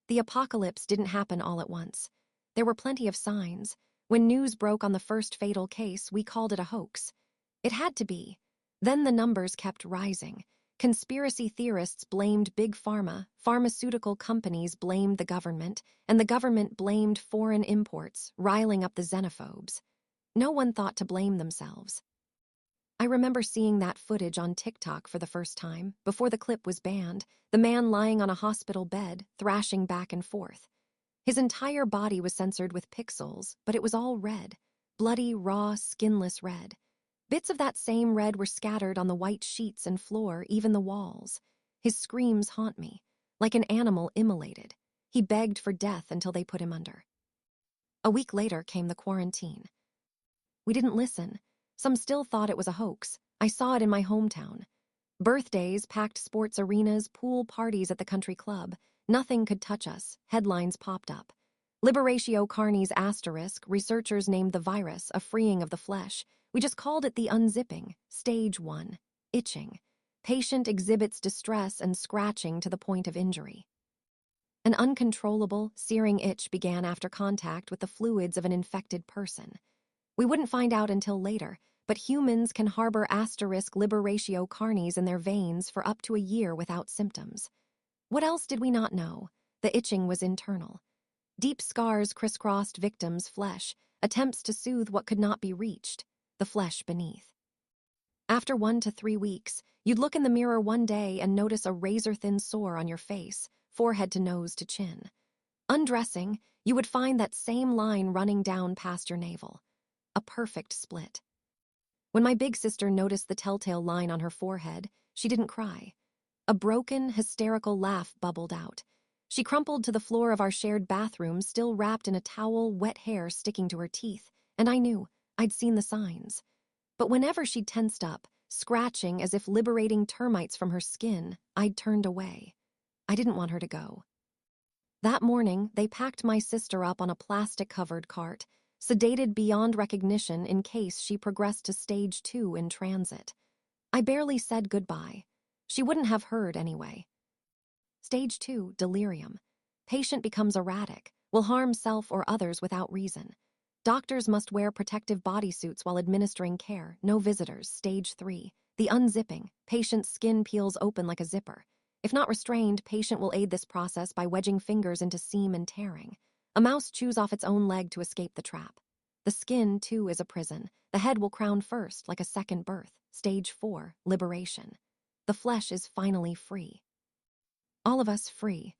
The apocalypse didn't happen all at once. There were plenty of signs. When news broke on the first fatal case, we called it a hoax. It had to be. Then the numbers kept rising. Conspiracy theorists blamed Big Pharma, pharmaceutical companies blamed the government, and the government blamed foreign imports, riling up the xenophobes. No one thought to blame themselves. I remember seeing that footage on TikTok for the first time, before the clip was banned, the man lying on a hospital bed, thrashing back and forth. His entire body was censored with pixels, but it was all red. Bloody, raw, skinless red. Bits of that same red were scattered on the white sheets and floor, even the walls. His screams haunt me, like an animal immolated. He begged for death until they put him under. A week later came the quarantine. We didn't listen. Some still thought it was a hoax. I saw it in my hometown. Birthdays, packed sports arenas, pool parties at the country club. Nothing could touch us. Headlines popped up. Liberatio carnis asterisk, researchers named the virus a freeing of the flesh. We just called it the unzipping. Stage 1. Itching. Patient exhibits distress and scratching to the point of injury. An uncontrollable, searing itch began after contact with the fluids of an infected person. We wouldn't find out until later, but humans can harbor asterisk liberatio carnis in their veins for up to a year without symptoms. What else did we not know? The itching was internal. Deep scars crisscrossed victims' flesh, attempts to soothe what could not be reached, the flesh beneath. After 1 to 3 weeks, you'd look in the mirror one day and notice a razor-thin sore on your face, forehead to nose to chin. Undressing, you would find that same line running down past your navel. A perfect split. When my big sister noticed the telltale line on her forehead, she didn't cry. A broken, hysterical laugh bubbled out. She crumpled to the floor of our shared bathroom, still wrapped in a towel, wet hair sticking to her teeth, and I knew. I'd seen the signs. But whenever she'd tensed up, scratching as if liberating termites from her skin, I'd turned away. I didn't want her to go. That morning, they packed my sister up on a plastic-covered cart, sedated beyond recognition in case she progressed to stage 2 in transit. I barely said goodbye. She wouldn't have heard anyway. Stage 2, delirium. Patient becomes erratic, will harm self or others without reason. Doctors must wear protective bodysuits while administering care, no visitors. Stage 3, the unzipping. Patient's skin peels open like a zipper. If not restrained, patient will aid this process by wedging fingers into seam and tearing. A mouse chews off its own leg to escape the trap. The skin, too, is a prison. The head will crown first, like a second birth. Stage 4, liberation. The flesh is finally free. All of us free.